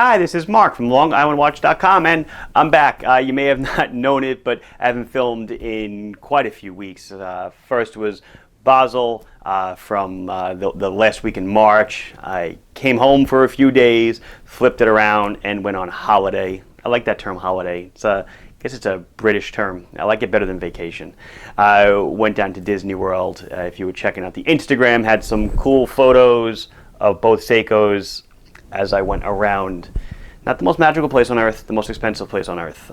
Hi, this is Mark from LongIslandWatch.com, and I'm back. You may have not known it, but I haven't filmed in quite a few weeks. First was Basel from the last week in March. I came home for a few days, flipped it around, and went on holiday. I like that term, holiday. I guess it's a British term. I like it better than vacation. I went down to Disney World. If you were checking out the Instagram, had some cool photos of both Seikos as I went around. Not the most magical place on earth, the most expensive place on earth.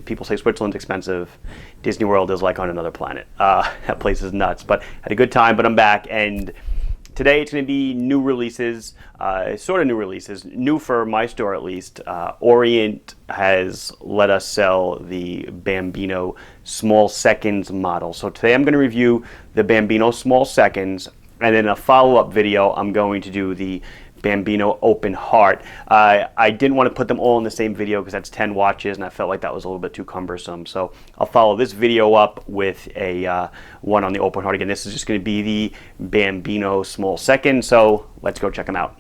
People say Switzerland's expensive. Disney World is like on another planet. That place is nuts, but had a good time, but I'm back, and today it's going to be new releases, sort of new releases, new for my store at least. Orient has let us sell the Bambino Small Seconds model. So today I'm going to review the Bambino Small Seconds, and then in a follow-up video I'm going to do the Bambino Open Heart. I didn't want to put them all in the same video because that's 10 watches, and I felt like that was a little bit too cumbersome. So I'll follow this video up with a one on the Open Heart. Again, this is just going to be the Bambino Small Seconds, so let's go check them out.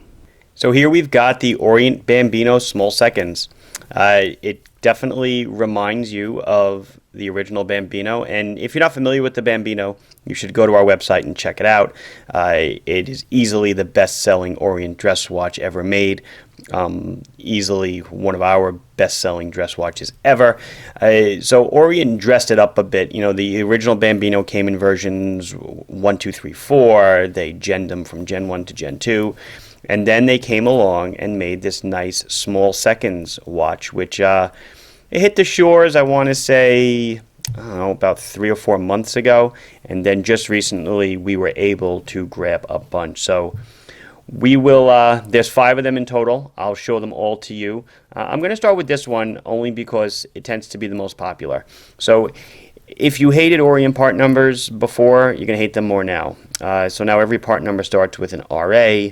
So here we've got the Orient Bambino Small Seconds. It definitely reminds you of the original Bambino, and if you're not familiar with the Bambino, you should go to our website and check it out. It is easily the best-selling Orient dress watch ever made. Easily one of our best-selling dress watches ever. So Orient dressed it up a bit. You know, the original Bambino came in versions 1, 2, 3, 4. They genned them from Gen 1 to Gen 2. And then they came along and made this nice Small Seconds watch, which it hit the shores, I want to say, I don't know, about 3 or 4 months ago. And then just recently we were able to grab a bunch. So we will, there's 5 of them in total. I'll show them all to you. I'm going to start with this one only because it tends to be the most popular. So if you hated Orient part numbers before, you're going to hate them more now. So now every part number starts with an RA.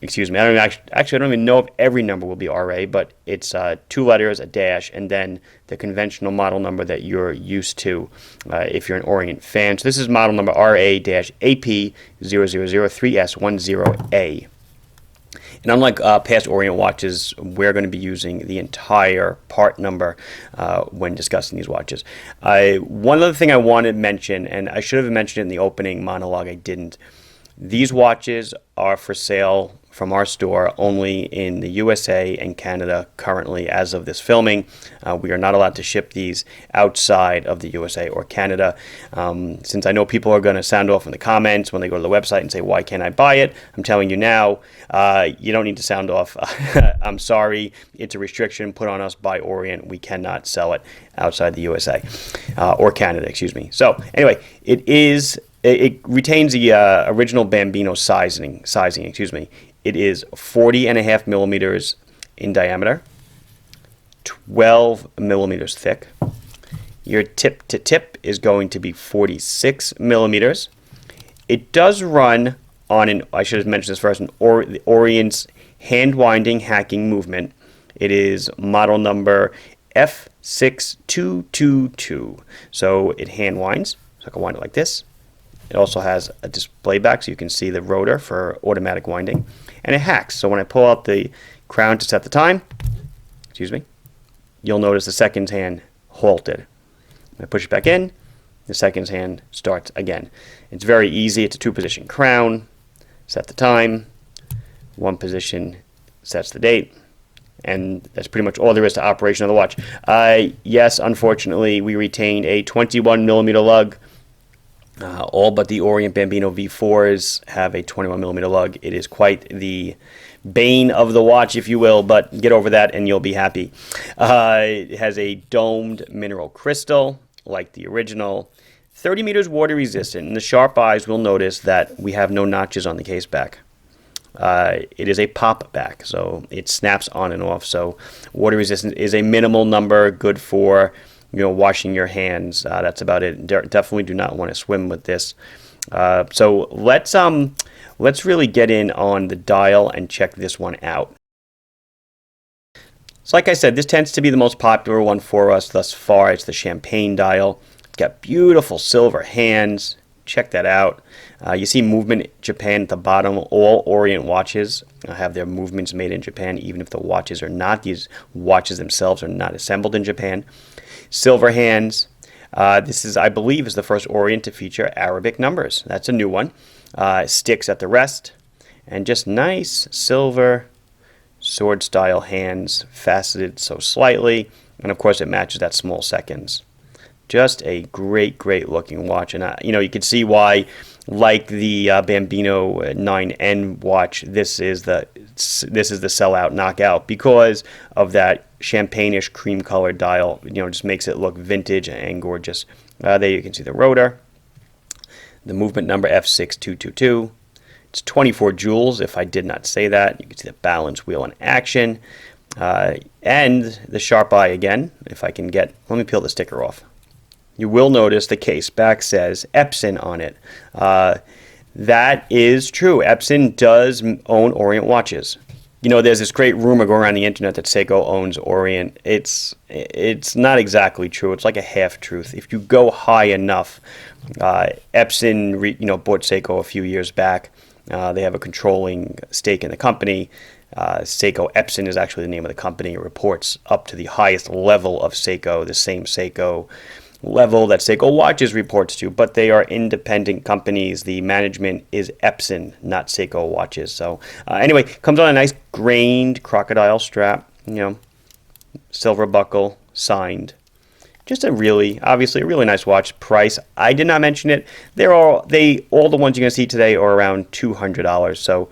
Excuse me, I don't even know if every number will be RA, but it's 2 letters, a dash, and then the conventional model number that you're used to if you're an Orient fan. So this is model number RA-AP0003S10A. And unlike past Orient watches, we're going to be using the entire part number when discussing these watches. One other thing I want to mention, and I should have mentioned it in the opening monologue, I didn't. These watches are for sale from our store only in the USA and Canada currently as of this filming. We are not allowed to ship these outside of the USA or Canada. Since I know people are going to sound off in the comments when they go to the website and say, why can't I buy it? I'm telling you now, you don't need to sound off. I'm sorry. It's a restriction put on us by Orient. We cannot sell it outside the USA or Canada, excuse me. So anyway, it retains the original Bambino sizing. Excuse me. It is 40.5 millimeters in diameter, 12 millimeters thick. Your tip to tip is going to be 46 millimeters. It does run on I should have mentioned this first, the Orient's hand winding hacking movement. It is model number F6222. So it hand winds. So I can wind it like this. It also has a display back so you can see the rotor for automatic winding. And it hacks. So when I pull out the crown to set the time, excuse me, you'll notice the seconds hand halted. When I push it back in, the seconds hand starts again. It's very easy. It's a 2-position crown. Set the time. 1 position sets the date. And that's pretty much all there is to operation of the watch. Yes, unfortunately, we retained a 21 millimeter lug. All but the Orient Bambino V4s have a 21 millimeter lug. It is quite the bane of the watch, if you will, but get over that and you'll be happy. It has a domed mineral crystal, like the original. 30 meters water resistant, and the sharp eyes will notice that we have no notches on the case back. It is a pop back, so it snaps on and off. So water resistant is a minimal number, good for washing your hands. That's about it. Definitely do not want to swim with this. So let's really get in on the dial and check this one out. So like I said, this tends to be the most popular one for us thus far. It's the champagne dial. It's got beautiful silver hands, check that out. You see movement Japan at the bottom. All Orient watches have their movements made in Japan, even if the watches are not. These watches themselves are not assembled in Japan. Silver hands. This is, I believe, is the first Orient to feature Arabic numbers. That's a new one. Sticks at the rest. And just nice silver sword-style hands, faceted so slightly. And, of course, it matches that small seconds. Just a great, great looking watch. And, you can see why, like the Bambino 9N watch, this is the sellout knockout because of that champagne-ish cream-colored dial. Just makes it look vintage and gorgeous. There you can see the rotor. The movement number F6222. It's 24 joules, if I did not say that. You can see the balance wheel in action. And the sharp eye again, if I can get... Let me peel the sticker off. You will notice the case back says Epson on it. That is true. Epson does own Orient watches. There's this great rumor going around the internet that Seiko owns Orient. It's not exactly true. It's like a half-truth. If you go high enough, Epson bought Seiko a few years back. They have a controlling stake in the company. Seiko Epson is actually the name of the company. It reports up to the highest level of Seiko, the same Seiko level that Seiko Watches reports to, but they are independent companies. The management is Epson, not Seiko Watches. So anyway, comes on a nice grained crocodile strap, silver buckle, signed. Just obviously a really nice watch. Price, I did not mention it. All the ones you're going to see today are around $200. So,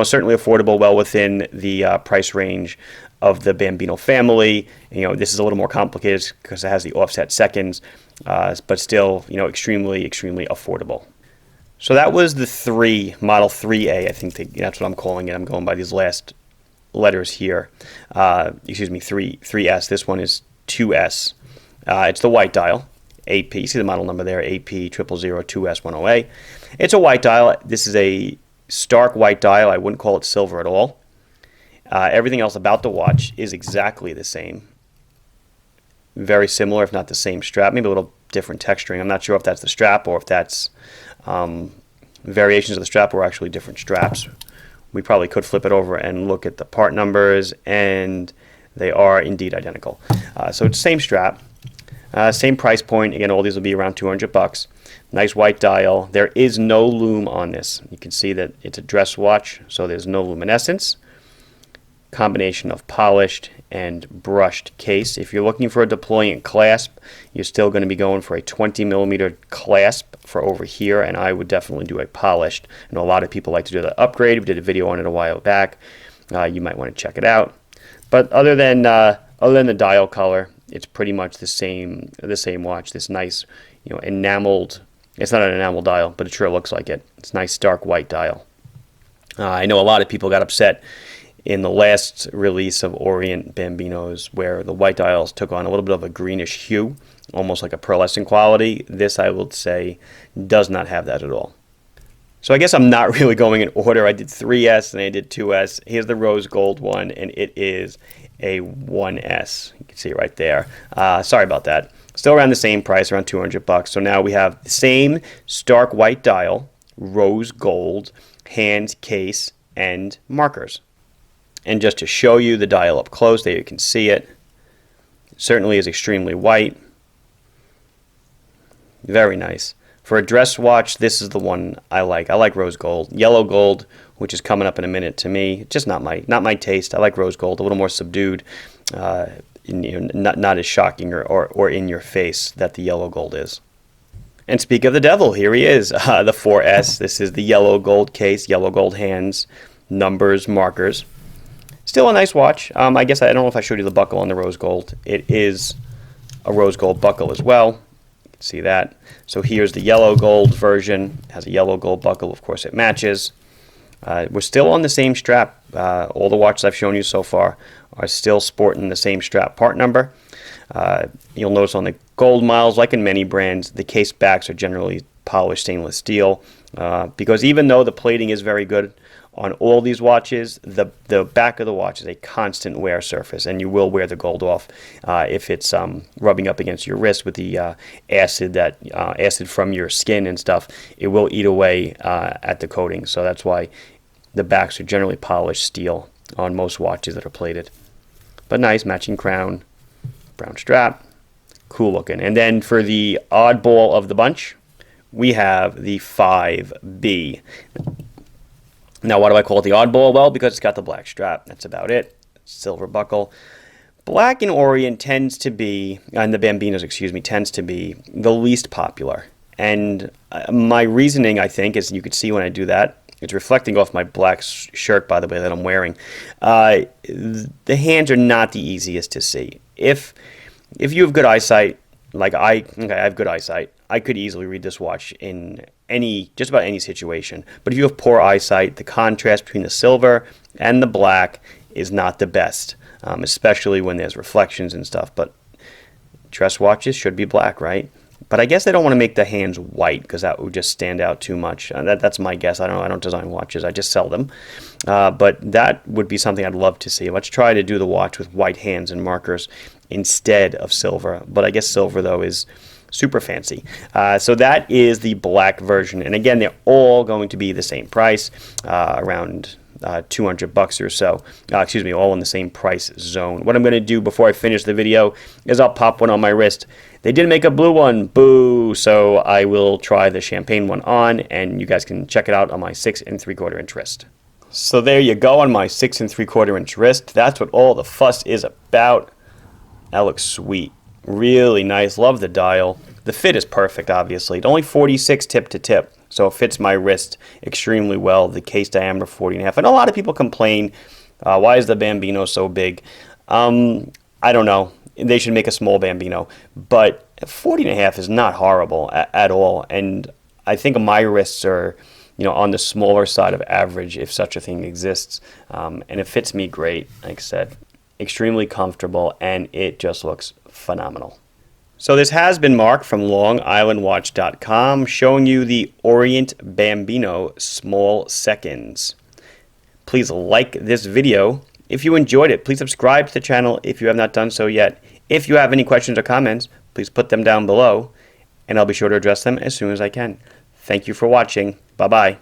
certainly affordable, well within the price range of the Bambino family. This is a little more complicated because it has the offset seconds, but still, extremely, extremely affordable. So that was the Model 3A. I think that's what I'm calling it. I'm going by these last letters here. 3S. This one is 2S. It's the white dial, AP. You see the model number there, AP 0002S10A. It's a white dial. This is a stark white dial. I wouldn't call it silver at all. Everything else about the watch is exactly the same. Very similar, if not the same strap. Maybe a little different texturing. I'm not sure if that's the strap or if that's variations of the strap or actually different straps. We probably could flip it over and look at the part numbers, and they are indeed identical. So it's the same strap. Same price point. Again, all these will be around $200. Nice white dial. There is no lume on this. You can see that it's a dress watch, so there's no luminescence. Combination of polished and brushed case. If you're looking for a deployant clasp, you're still going to be going for a 20mm clasp for over here, and I would definitely do a polished. I know a lot of people like to do the upgrade. We did a video on it a while back. You might want to check it out. But other than the dial color, it's pretty much the same watch. This nice, enameled. It's not an enamel dial, but it sure looks like it. It's nice dark white dial. I know a lot of people got upset in the last release of Orient Bambinos where the white dials took on a little bit of a greenish hue, almost like a pearlescent quality. This, I would say, does not have that at all. So I guess I'm not really going in order. I did 3S and I did 2S. Here's the rose gold one, and it is a 1S. You can see it right there. Sorry about that. Still around the same price, around $200. So now we have the same stark white dial, rose gold, hand, case, and markers. And just to show you the dial up close, there you can see it. Certainly is extremely white. Very nice. For a dress watch, this is the one I like. I like rose gold. Yellow gold, which is coming up in a minute, to me, just not my taste. I like rose gold, a little more subdued, not as shocking or in your face that the yellow gold is. And speak of the devil, here he is, the 4S. This is the yellow gold case, yellow gold hands, numbers, markers. Still a nice watch. I guess I don't know if I showed you the buckle on the rose gold. It is a rose gold buckle as well. You can see that. So here's the yellow gold version. It has a yellow gold buckle. Of course, it matches. We're still on the same strap. All the watches I've shown you so far are still sporting the same strap part number. You'll notice on the gold models, like in many brands, the case backs are generally polished stainless steel because even though the plating is very good on all these watches, the back of the watch is a constant wear surface, and you will wear the gold off if it's rubbing up against your wrist with the acid from your skin and stuff. It will eat away at the coating, so that's why the backs are generally polished steel on most watches that are plated. But nice matching crown, brown strap, cool looking. And then for the oddball of the bunch, we have the 5B. Now, why do I call it the oddball? Well, because it's got the black strap. That's about it. Silver buckle. Black in Orient tends to be, and the Bambinos, tends to be the least popular. And my reasoning, I think, is you could see when I do that, it's reflecting off my black shirt, by the way, that I'm wearing. The hands are not the easiest to see. If you have good eyesight, like I have good eyesight, I could easily read this watch in just about any situation. But if you have poor eyesight, the contrast between the silver and the black is not the best, especially when there's reflections and stuff. But dress watches should be black, right? But I guess they don't want to make the hands white because that would just stand out too much. That's my guess. I don't know. I don't design watches. I just sell them. But that would be something I'd love to see. Let's try to do the watch with white hands and markers instead of silver. But I guess silver, though, is super fancy. So that is the black version. And again, they're all going to be the same price, around $200 or so. All in the same price zone. What I'm going to do before I finish the video is I'll pop one on my wrist. They did make a blue one, boo! So I will try the champagne one on, and you guys can check it out on my 6 3/4 inch wrist. So there you go on my 6 3/4 inch wrist. That's what all the fuss is about. That looks sweet. Really nice. Love the dial. The fit is perfect, obviously. It's only 46 tip to tip, so it fits my wrist extremely well. The case diameter 40.5. And a lot of people complain, why is the Bambino so big? I don't know. They should make a small Bambino, but 40.5 is not horrible at all. And I think my wrists are, on the smaller side of average, if such a thing exists. And it fits me great. Like I said, extremely comfortable, and it just looks phenomenal. So this has been Mark from LongIslandWatch.com showing you the Orient Bambino Small Seconds. Please like this video. If you enjoyed it, please subscribe to the channel if you have not done so yet. If you have any questions or comments, please put them down below, and I'll be sure to address them as soon as I can. Thank you for watching. Bye-bye.